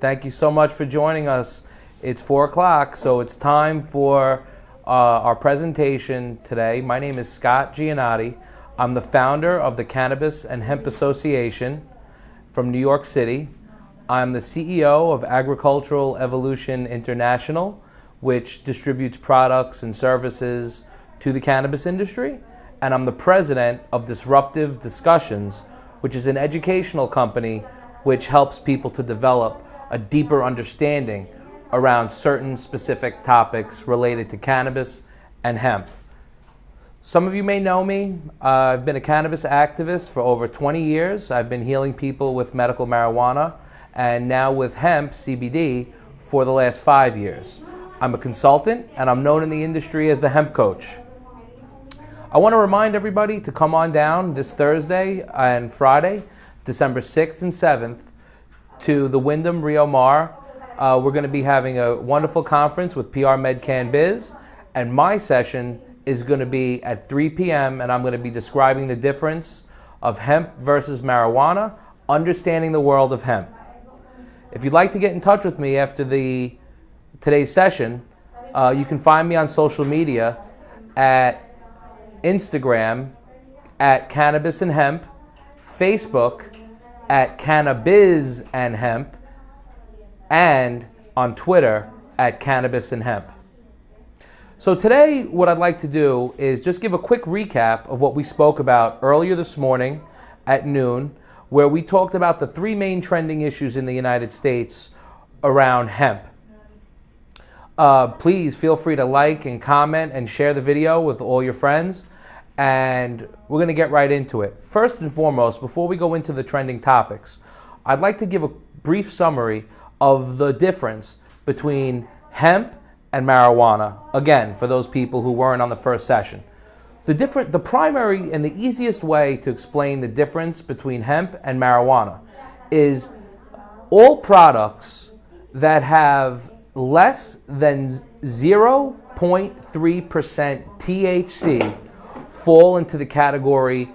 Thank you so much for joining us. It's 4 o'clock, so it's time for our presentation today. My name is Scott Giannotti. I'm the founder of the Cannabis and Hemp Association from New York City. I'm the CEO of Agricultural Evolution International, which distributes products and services to the cannabis industry. And I'm the president of Disruptive Discussions, which is an educational company which helps people to develop a deeper understanding around certain specific topics related to cannabis and hemp. Some of you may know me. I've been a cannabis activist for over 20 years. I've been healing people with medical marijuana and now with hemp, CBD, for the last 5 years. I'm a consultant and I'm known in the industry as the hemp coach. I want to remind everybody to come on down this Thursday and Friday, December 6th and 7th, to the Wyndham Rio Mar. We're going to be having a wonderful conference with PRHempbiz, and my session is going to be at 3 p.m. and I'm going to be describing the difference of hemp versus marijuana, understanding the world of hemp. If you'd like to get in touch with me after today's session, you can find me on social media at Instagram at Cannabis and Hemp, Facebook at Cannabis and Hemp, and on Twitter at Cannabis and Hemp. So today, what I'd like to do is just give a quick recap of what we spoke about earlier this morning at noon, where we talked about the 3 main trending issues in the United States around hemp. Please feel free to like and comment and share the video with all your friends. And we're going to get right into it. First and foremost, before we go into the trending topics, I'd like to give a brief summary of the difference between hemp and marijuana. Again, for those people who weren't on the first session. The primary and the easiest way to explain the difference between hemp and marijuana is all products that have less than 0.3% THC fall into the category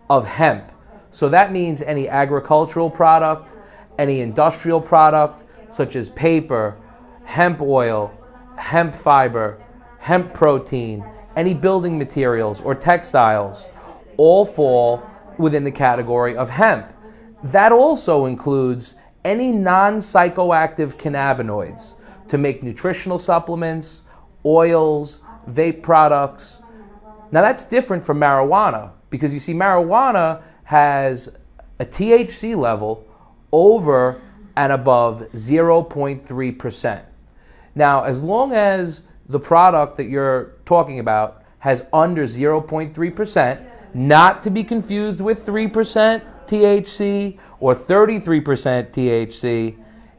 of hemp. So that means any agricultural product, any industrial product, such as paper, hemp oil, hemp fiber, hemp protein, any building materials or textiles, all fall within the category of hemp. That also includes any non-psychoactive cannabinoids to make nutritional supplements, oils, vape products. Now that's different from marijuana because you see marijuana has a THC level over and above 0.3%. Now as long as the product that you're talking about has under 0.3%, not to be confused with 3% THC or 33% THC,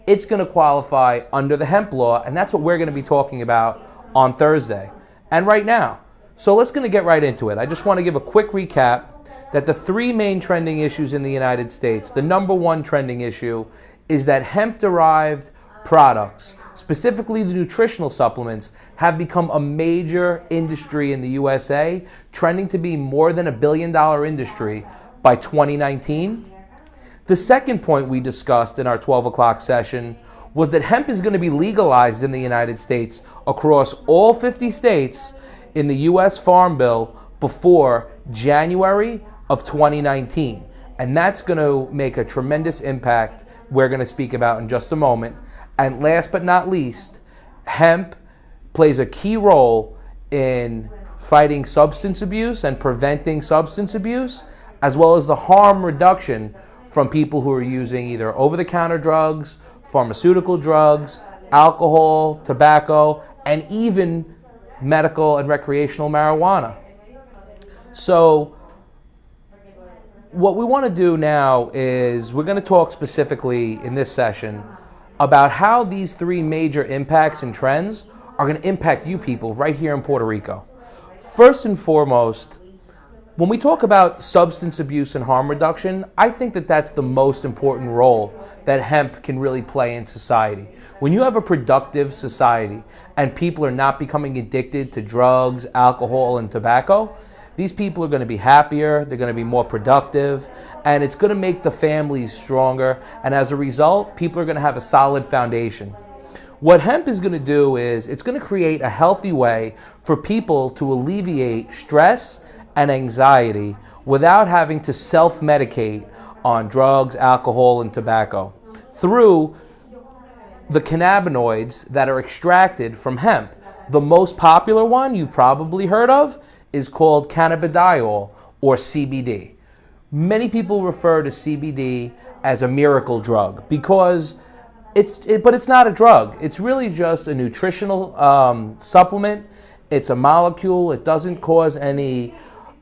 it's going to qualify under the hemp law, and that's what we're going to be talking about on Thursday and right now. So let's get right into it. I just want to give a quick recap that the 3 main trending issues in the United States, the number 1 trending issue is that hemp-derived products, specifically the nutritional supplements, have become a major industry in the USA, trending to be more than $1 billion industry by 2019. The second point we discussed in our 12 o'clock session was that hemp is going to be legalized in the United States across all 50 states in the U.S. Farm Bill before January of 2019. And that's going to make a tremendous impact we're going to speak about in just a moment. And last but not least, hemp plays a key role in fighting substance abuse and preventing substance abuse, as well as the harm reduction from people who are using either over-the-counter drugs, pharmaceutical drugs, alcohol, tobacco, and even medical and recreational marijuana. So what we want to do now is we're going to talk specifically in this session about how these 3 major impacts and trends are going to impact you people right here in Puerto Rico. First and foremost, when we talk about substance abuse and harm reduction, I think that that's the most important role that hemp can really play in society. When you have a productive society and people are not becoming addicted to drugs, alcohol, and tobacco, these people are going to be happier, they're going to be more productive, and it's going to make the families stronger. And as a result, people are going to have a solid foundation. What hemp is going to do is it's going to create a healthy way for people to alleviate stress and anxiety without having to self-medicate on drugs, alcohol, and tobacco through the cannabinoids that are extracted from hemp. The most popular one you've probably heard of is called cannabidiol, or CBD. Many people refer to CBD as a miracle drug because but it's not a drug. It's really just a nutritional supplement. It's a molecule. It doesn't cause any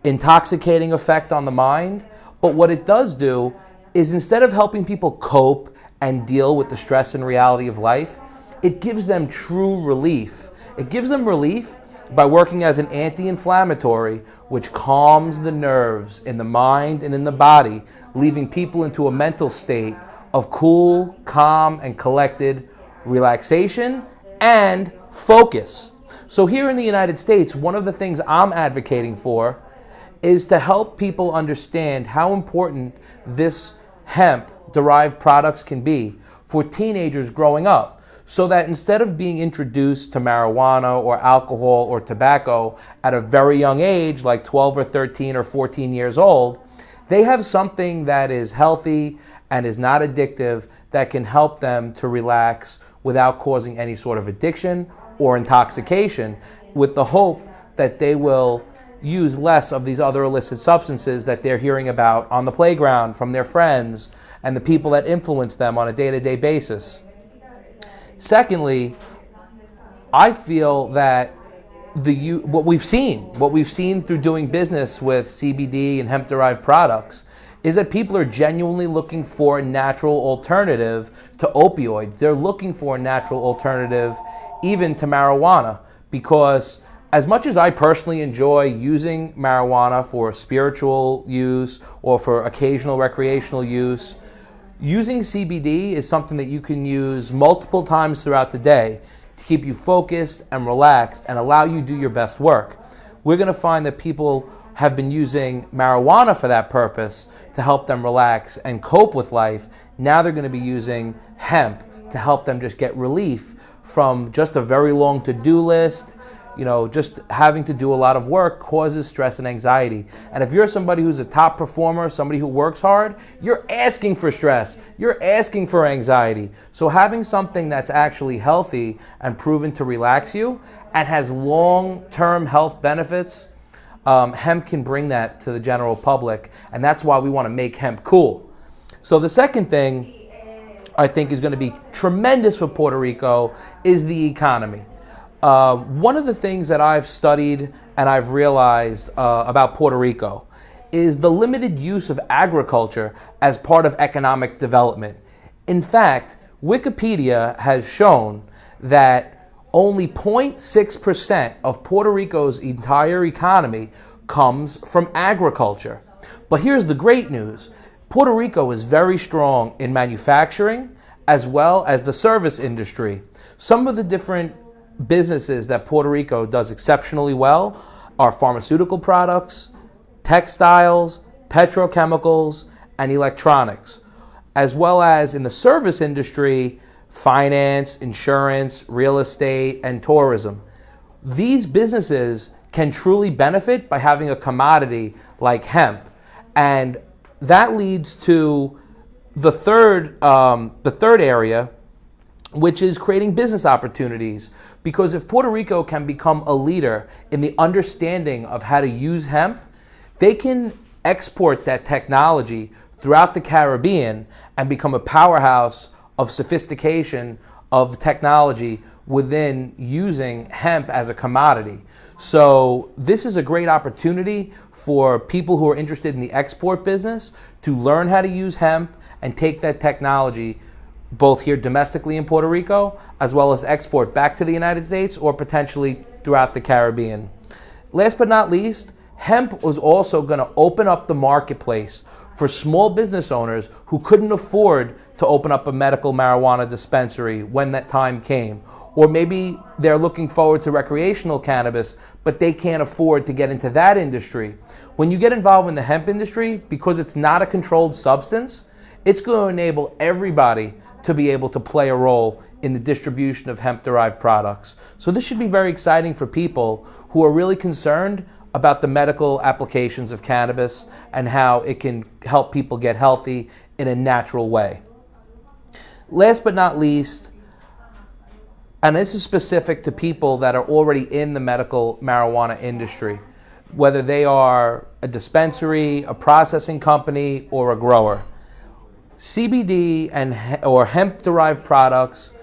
intoxicating effect on the mind. But what it does do is, instead of helping people cope and deal with the stress and reality of life, it gives them true relief. It gives them relief by working as an anti-inflammatory, which calms the nerves in the mind and in the body, leaving people into a mental state of cool, calm, and collected relaxation and focus. So here in the United States, one of the things I'm advocating for is to help people understand how important this hemp-derived products can be for teenagers growing up, so that instead of being introduced to marijuana or alcohol or tobacco at a very young age, like 12 or 13 or 14 years old, they have something that is healthy and is not addictive that can help them to relax without causing any sort of addiction or intoxication, with the hope that they will use less of these other illicit substances that they're hearing about on the playground from their friends and the people that influence them on a day-to-day basis. Secondly, I feel that what we've seen through doing business with CBD and hemp-derived products is that people are genuinely looking for a natural alternative to opioids. They're looking for a natural alternative even to marijuana, because as much as I personally enjoy using marijuana for spiritual use or for occasional recreational use, using CBD is something that you can use multiple times throughout the day to keep you focused and relaxed and allow you to do your best work. We're going to find that people have been using marijuana for that purpose to help them relax and cope with life. Now they're going to be using hemp to help them just get relief from just a very long to-do list. Just having to do a lot of work causes stress and anxiety. And if you're somebody who's a top performer, somebody who works hard, you're asking for stress, you're asking for anxiety. So having something that's actually healthy and proven to relax you and has long-term health benefits, hemp can bring that to the general public. And that's why we want to make hemp cool. So the second thing I think is going to be tremendous for Puerto Rico is the economy. One of the things that I've studied and I've realized about Puerto Rico is the limited use of agriculture as part of economic development. In fact, Wikipedia has shown that only 0.6% of Puerto Rico's entire economy comes from agriculture. But here's the great news. Puerto Rico is very strong in manufacturing as well as the service industry. Some of the different businesses that Puerto Rico does exceptionally well are pharmaceutical products, textiles, petrochemicals, and electronics, as well as in the service industry, finance, insurance, real estate, and tourism. These businesses can truly benefit by having a commodity like hemp, and that leads to the third area, which is creating business opportunities. Because if Puerto Rico can become a leader in the understanding of how to use hemp, they can export that technology throughout the Caribbean and become a powerhouse of sophistication of the technology within using hemp as a commodity. So this is a great opportunity for people who are interested in the export business to learn how to use hemp and take that technology both here domestically in Puerto Rico, as well as export back to the United States or potentially throughout the Caribbean. Last but not least, hemp was also going to open up the marketplace for small business owners who couldn't afford to open up a medical marijuana dispensary when that time came, Or maybe they're looking forward to recreational cannabis, but they can't afford to get into that industry. When you get involved in the hemp industry, because it's not a controlled substance, it's going to enable everybody to be able to play a role in the distribution of hemp-derived products. So this should be very exciting for people who are really concerned about the medical applications of cannabis and how it can help people get healthy in a natural way. Last but not least, and this is specific to people that are already in the medical marijuana industry, whether they are a dispensary, a processing company, or a grower. CBD or hemp-derived products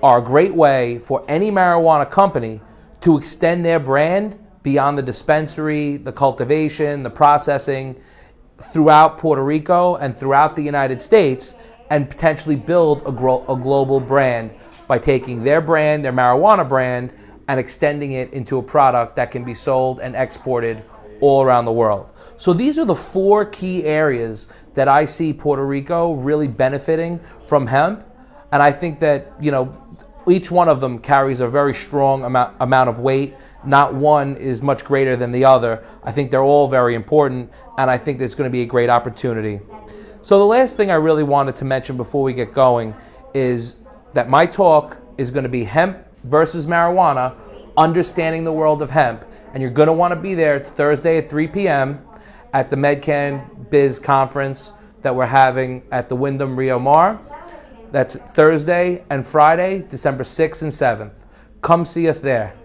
are a great way for any marijuana company to extend their brand beyond the dispensary, the cultivation, the processing throughout Puerto Rico and throughout the United States, and potentially build a global brand by taking their brand, their marijuana brand, and extending it into a product that can be sold and exported all around the world. So these are the 4 key areas that I see Puerto Rico really benefiting from hemp. And I think that, each one of them carries a very strong amount of weight. Not one is much greater than the other. I think they're all very important, and I think there's going to be a great opportunity. So the last thing I really wanted to mention before we get going is that my talk is going to be hemp versus marijuana, understanding the world of hemp. And you're going to want to be there. It's Thursday at 3 p.m. at the CannaworksBiz conference that we're having at the Wyndham Rio Mar. That's Thursday and Friday, December 6th and 7th. Come see us there.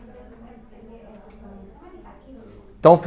Don't forget